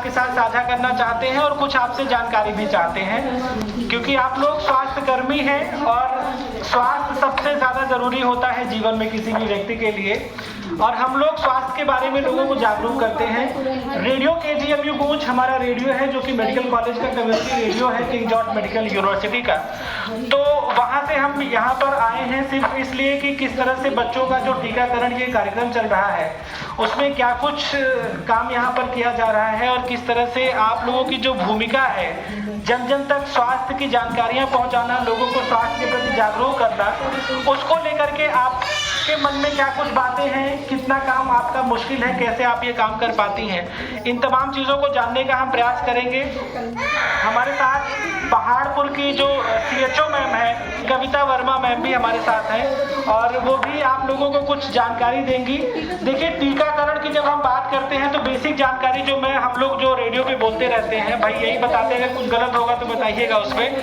आपके साथ साझा करना चाहते हैं और कुछ आपसे जानकारी भी चाहते हैं, क्योंकि आप लोग स्वास्थ्य कर्मी हैं और स्वास्थ्य सबसे ज़्यादा ज़रूरी होता है जीवन में किसी भी व्यक्ति के लिए। और हम लोग स्वास्थ्य के बारे में लोगों को जागरूक करते हैं। रेडियो KGMU गूंज हमारा रेडियो है, जो कि मेडिकल कॉलेज का कम्युनिटी रेडियो है, किंग जॉर्ज मेडिकल यूनिवर्सिटी का। तो वहाँ से हम यहाँ पर आए हैं सिर्फ इसलिए कि किस तरह से बच्चों का जो टीकाकरण ये कार्यक्रम चल रहा है उसमें क्या कुछ काम यहाँ पर किया जा रहा है और किस तरह से आप लोगों की जो भूमिका है जन जन तक स्वास्थ्य की जानकारियाँ पहुँचाना, लोगों को स्वास्थ्य के प्रति जागरूक करना, उसको लेकर के आपके मन में क्या कुछ बातें हैं, कितना काम आपका मुश्किल है, कैसे आप ये काम कर पाती हैं, इन तमाम चीज़ों को जानने का हम प्रयास करेंगे। हमारे साथ पहाड़पुर की जो CHO मैम है कविता वर्मा मैम भी हमारे साथ हैं और वो भी आप लोगों को कुछ जानकारी देंगी। देखिए, टीकाकरण की जब हम बात करते हैं तो बेसिक जानकारी जो हम लोग जो रेडियो पे बोलते रहते हैं, भाई यही बताते हैं, कुछ गलत होगा तो बताइएगा उसमें,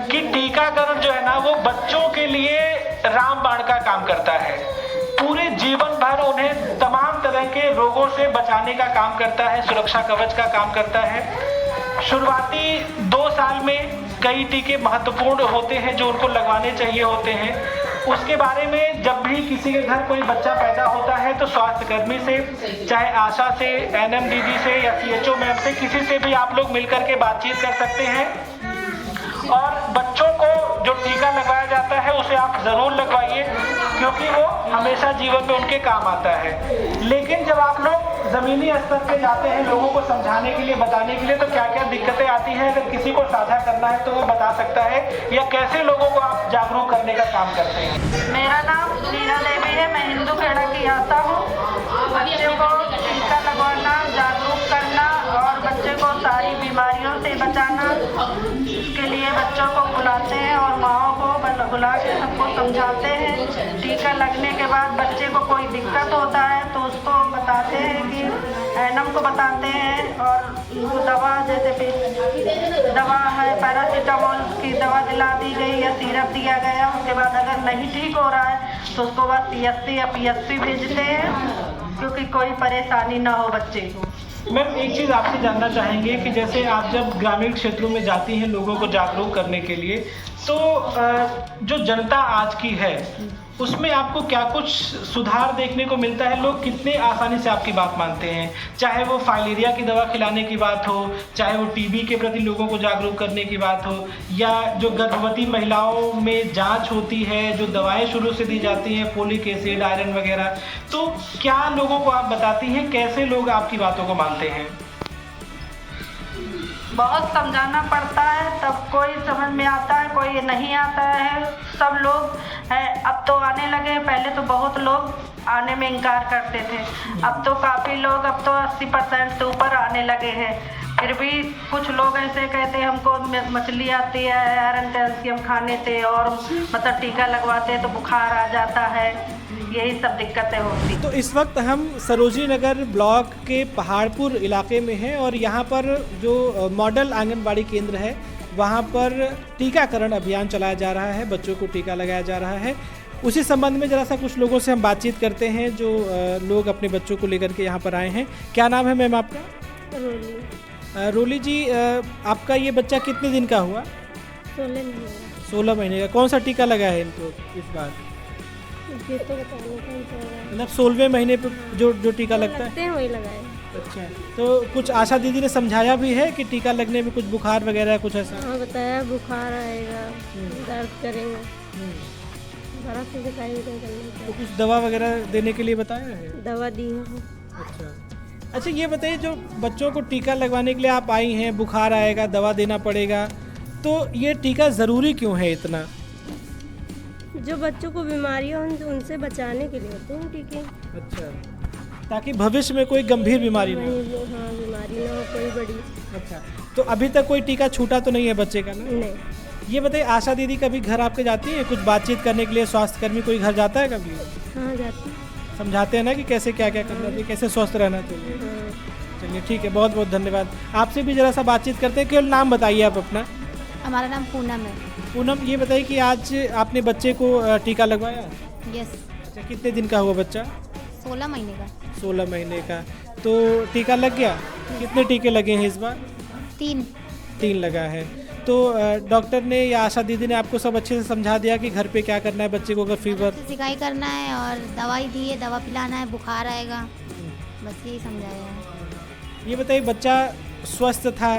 कि टीकाकरण जो है ना वो बच्चों के लिए रामबाण का काम करता है। पूरे जीवन भर उन्हें तमाम तरह के रोगों से बचाने का काम करता है, सुरक्षा कवच का काम करता है। शुरुआती 2 साल में कई टीके महत्वपूर्ण होते हैं जो उनको लगवाने चाहिए होते हैं। उसके बारे में जब भी किसी के घर कोई बच्चा पैदा होता है तो स्वास्थ्य कर्मी से, चाहे आशा से, NM दीदी से या CHO मैम से, किसी से भी आप लोग मिलकर के बातचीत कर सकते हैं। और बच्चों को जो टीका लगवाया जाता है उसे आप ज़रूर लगवाइए, क्योंकि वो हमेशा जीवन में उनके काम आता है। लेकिन जब आप लोग ज़मीनी स्तर पे जाते हैं लोगों को समझाने के लिए, बताने के लिए, तो क्या क्या दिक्कतें आती हैं, अगर किसी को साझा करना है तो वो बता सकता है, या कैसे लोगों को आप जागरूक करने का काम करते हैं? मेरा नाम नीना देवी है, मैं हिंदू खेड़ा की आता हूँ। बच्चे को टीका लगवाना, जागरूक करना और बच्चे को सारी बीमारियों से बचाना, इसके लिए बच्चों को बुलाते हैं और माँओं को बुला के सबको समझाते हैं। टीका लगने के बाद बच्चे को कोई दिक्कत होता है तो उसको बताते हैं कि NM को बताते हैं, और उनको दवा, जैसे दवा है पैरासीटामोल की दवा दिला दी गई या सिरप दिया गया। उसके बाद अगर नहीं ठीक हो रहा है तो उसको बाद CSC या PSC भेजते हैं, क्योंकि कोई परेशानी ना हो बच्चे को। मैम, एक चीज़ आपसे जानना चाहेंगे कि जैसे आप जब ग्रामीण क्षेत्रों में जाती हैं लोगों को जागरूक करने के लिए, तो जो जनता आज की है उसमें आपको क्या कुछ सुधार देखने को मिलता है? लोग कितने आसानी से आपकी बात मानते हैं, चाहे वो फाइलेरिया की दवा खिलाने की बात हो, चाहे वो TB के प्रति लोगों को जागरूक करने की बात हो, या जो गर्भवती महिलाओं में जांच होती है, जो दवाएं शुरू से दी जाती हैं, फोलिक एसिड, आयरन वगैरह, तो क्या लोगों को आप बताती हैं, कैसे लोग आपकी बातों को मानते हैं? बहुत समझाना पड़ता है तब कोई समझ में आता है, कोई नहीं आता है। सब लोग है अब तो आने लगे, पहले तो बहुत लोग आने में इनकार करते थे, अब तो काफ़ी लोग, अब तो 80% से ऊपर आने लगे हैं। फिर भी कुछ लोग ऐसे कहते हैं हमको मछली आती है, आयरन कैल्शियम खाने से और मतलब टीका लगवाते तो बुखार आ जाता है, यही सब दिक्कतें होती। तो इस वक्त हम सरोजनी नगर ब्लॉक के पहाड़पुर इलाके में हैं और यहाँ पर जो मॉडल आंगनबाड़ी केंद्र है वहाँ पर टीकाकरण अभियान चलाया जा रहा है, बच्चों को टीका लगाया जा रहा है। उसी संबंध में ज़रा सा कुछ लोगों से हम बातचीत करते हैं जो लोग अपने बच्चों को लेकर के यहाँ पर आए हैं। क्या नाम है मैम आपका? रोली। रोली जी, आपका ये बच्चा कितने दिन का हुआ? 16 महीने का। कौन सा टीका लगा है इनको इस बार? ये तो बताने का नहीं, मतलब 16वें महीने पे जो टीका लगता है वही लगाए। अच्छा, तो कुछ आशा दीदी ने समझाया भी है कि टीका लगने में कुछ बुखार वगैरह कुछ ऐसा? हाँ, बताया बुखार आएगा, दर्द करेंगे, बड़ा से दिखाई तो कुछ दवा वगैरह देने के लिए बताया है? दवा दी है। अच्छा, ये बताइए, जो बच्चों को टीका लगवाने के लिए आप आई हैं, बुखार आएगा, दवा देना पड़ेगा, तो ये टीका ज़रूरी क्यों है इतना? जो बच्चों को बीमारियां उनसे बचाने के लिए होते हैं टीके। अच्छा, ताकि भविष्य में कोई गंभीर बीमारी ना हो। हाँ, बीमारी ना हो कोई बड़ी। अच्छा, तो अभी तक कोई टीका छूटा तो नहीं है बच्चे का ना? नहीं। ये बताइए, आशा दीदी कभी घर आपके जाती है कुछ बातचीत करने के लिए? स्वास्थ्य कर्मी कोई घर जाता है कभी? हाँ, जाती। समझाते हैं ना कि कैसे क्या क्या करना चाहिए, कैसे स्वस्थ रहना चाहिए। चलिए ठीक है, बहुत बहुत धन्यवाद। आपसे भी ज़रा सा बातचीत करते हैं। केवल नाम बताइए आप अपना। हमारा नाम पूनम है। पूनम, ये बताइए कि आज आपने बच्चे को टीका लगवाया? यस। अच्छा, कितने दिन का हुआ बच्चा? 16 महीने का। 16 महीने का। तो टीका लग गया? कितने टीके लगे हैं इस बार? 3 लगा है। तो डॉक्टर ने या आशा दीदी ने आपको सब अच्छे से समझा दिया कि घर पे क्या करना है बच्चे को अगर फीवर? सिकाई करना है और दवाई दी है, दवा पिलाना है, बुखार आएगा, बस यही समझाया है। ये बताइए, बच्चा स्वस्थ था,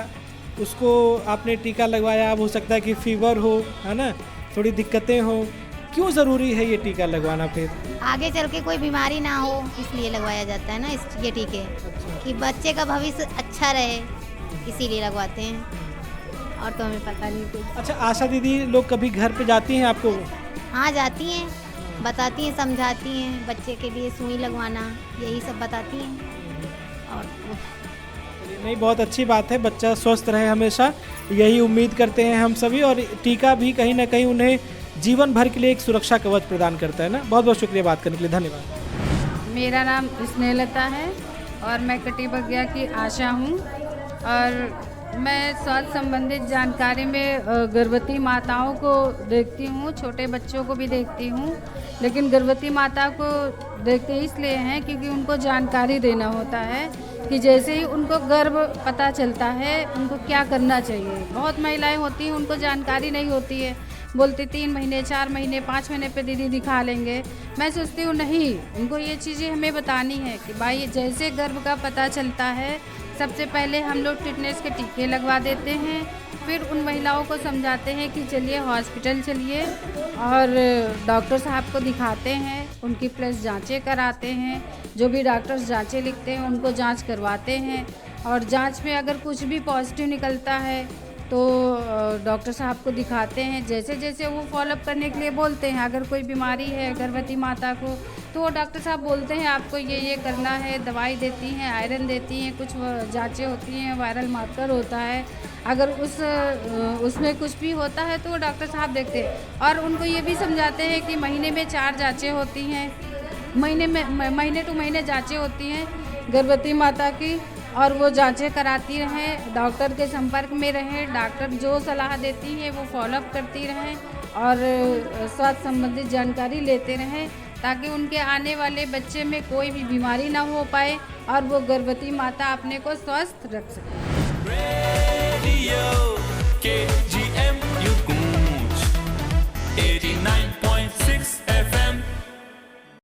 उसको आपने टीका लगवाया, अब हो सकता है कि फीवर हो, है ना, थोड़ी दिक्कतें हो, क्यों ज़रूरी है ये टीका लगवाना फिर? आगे चल के कोई बीमारी ना हो इसलिए लगवाया जाता है ना ये टीके, कि बच्चे का भविष्य अच्छा रहे, इसीलिए लगवाते हैं। और तो हमें पता नहीं कुछ। अच्छा, आशा दीदी लोग कभी घर पे जाती हैं आपको? हाँ जाती हैं, बताती हैं, समझाती हैं, बच्चे के लिए सुई लगवाना, यही सब बताती हैं। और नहीं, बहुत अच्छी बात है, बच्चा स्वस्थ रहे हमेशा, यही उम्मीद करते हैं हम सभी। और टीका भी कहीं ना कहीं उन्हें जीवन भर के लिए एक सुरक्षा कवच प्रदान करता है ना। बहुत बहुत शुक्रिया बात करने के लिए, धन्यवाद। मेरा नाम स्नेहलता है और मैं कटी बगिया की आशा हूँ और मैं स्वास्थ्य संबंधित जानकारी में गर्भवती माताओं को देखती हूँ, छोटे बच्चों को भी देखती हूँ, लेकिन गर्भवती माता को देखते इसलिए हैं क्योंकि उनको जानकारी देना होता है कि जैसे ही उनको गर्भ पता चलता है उनको क्या करना चाहिए। बहुत महिलाएं होती हैं उनको जानकारी नहीं होती है, बोलती 3 महीने 4 महीने 5 महीने पे दीदी दिखा लेंगे। मैं सोचती हूँ नहीं, उनको ये चीज़ें हमें बतानी है कि भाई जैसे गर्भ का पता चलता है सबसे पहले हम लोग टिटनेस के टीके लगवा देते हैं, फिर उन महिलाओं को समझाते हैं कि चलिए हॉस्पिटल चलिए और डॉक्टर साहब को दिखाते हैं, उनकी प्लस जांचें कराते हैं, जो भी डॉक्टर्स जांचें लिखते हैं उनको जांच करवाते हैं और जांच में अगर कुछ भी पॉजिटिव निकलता है तो डॉक्टर साहब को दिखाते हैं। जैसे जैसे वो फॉलोअप करने के लिए बोलते हैं, अगर कोई बीमारी है गर्भवती माता को तो वो डॉक्टर साहब बोलते हैं आपको ये करना है, दवाई देती हैं, आयरन देती हैं, कुछ जांचें होती हैं, वायरल मार्कर होता है, अगर उसमें कुछ भी होता है तो वो डॉक्टर साहब देखते हैं और उनको ये भी समझाते हैं कि महीने में 4 जाँचें होती हैं, महीने टू महीने जाँचें होती हैं गर्भवती माता की और वो जांचें कराती रहें, डॉक्टर के संपर्क में रहें, डॉक्टर जो सलाह देती हैं वो फॉलोअप करती रहें और स्वास्थ्य संबंधित जानकारी लेते रहें ताकि उनके आने वाले बच्चे में कोई भी बीमारी ना हो पाए और वो गर्भवती माता अपने को स्वस्थ रख सके।